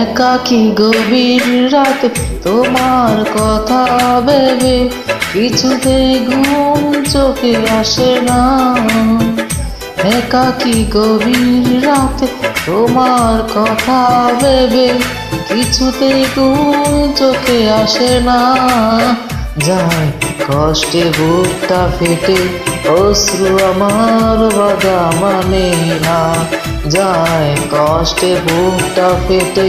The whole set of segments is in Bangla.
একাকী গভীর রাতে তোমার কথা ভেবে কিছুতেই ঘুম চোখে আসে না। একাকী গভীর রাতে তোমার কথা ভেবে কিছুতেই ঘুম চোখে আসে না। যায় কষ্টে বুকটা ফেটে অশ্রু আমার বাধা মানে না। যায় কষ্টে বুকটা ফেটে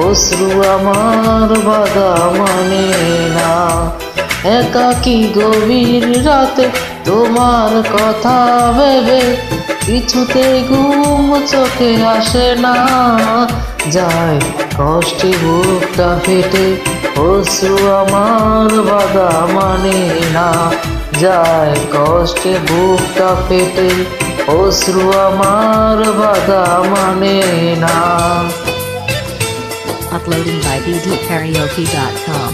অশ্রু আমার বাধা মানে না। একাকী গভীর রাতে তোমার কথা ভেবে কিছুতেই ঘুম চোখে আসে না। যায় কষ্টে বুকটা ফেটে অশ্রু আমার বাধা মানে না। যায় কষ্টে বুকটা ফেটে অশ্রু আমার বাধা মানে না। Uploading by bdkaraoke.com.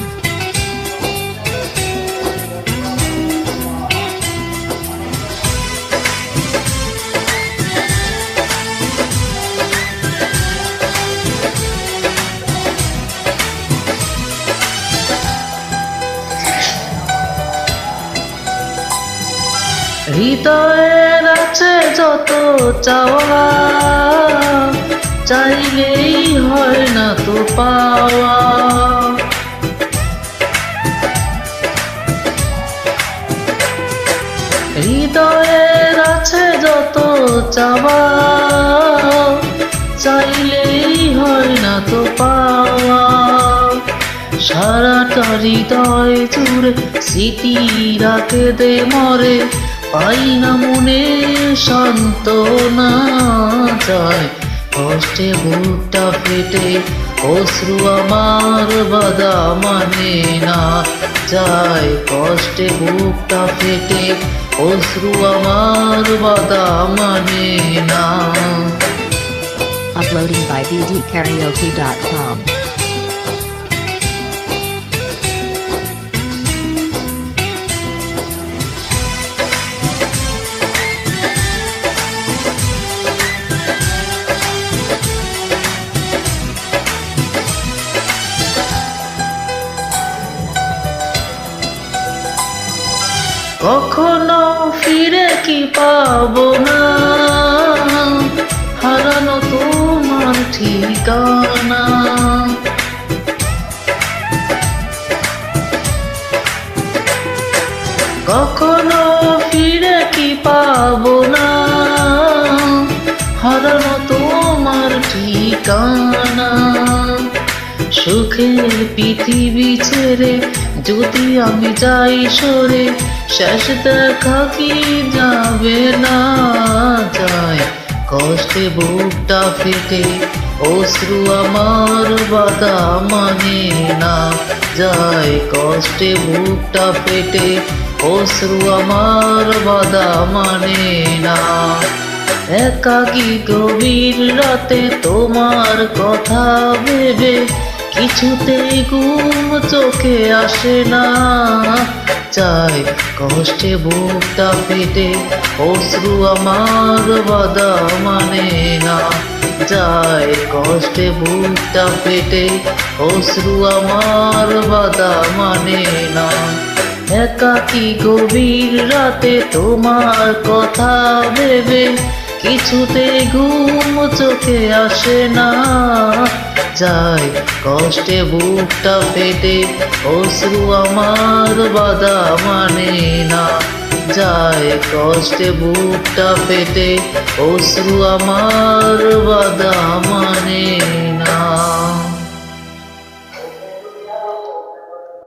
হৃদয়ের আছে যত চাওয়া, চাইলেই হয় না তো পাওয়া। হৃদয়ের আছে যত চাওয়া, চাইলেই হয় না তো পাওয়া। সারাটা হৃদয় জুড়ে স্মৃতি রাখে দে মরে, পাই না মনে সান্ত্বনা। যায় কষ্টে বুকটা ফেটে অশ্রু আমার বাধা মানে না। যায় কষ্টে বুকটা ফেটে অশ্রু আমার বাধা মানে না। Uploading by bdkaraoke.com. কখনো ফিরে কি পাবো না, হারানো তোমার ঠিকানা। কখনো ফিরে কি পাবো না, হারানো তোমার ঠিকানা। সুখের পৃথিবী ছেড়ে যদি আমি যাই সরে, শেষ দেখা কি যাবে না। যায় কষ্টে বুকটা ফেটে অশ্রু আমার বাধা মানে না। যায় কষ্টে বুকটা ফেটে অশ্রু আমার বাধা মানে না। একাকী গভীর রাতে তোমার কথা ভেবে কিছুতেই ঘুম চোখে আসে না। যায় কষ্টে বুকটা ফেটে অশ্রু আমার বাধা মানে না। যায় কষ্টে বুকটা ফেটে অশ্রু আমার বাধা মানে না। একাকী গভীর রাতে তোমার কথা ভেবে কিছুতেই ঘুম চোখে আসে না। যায় কষ্টে বুকটা ফেটে অশ্রু আমার বাধা মানে না। যায় কষ্টে বুকটা ফেটে অশ্রু আমার বাধা মানে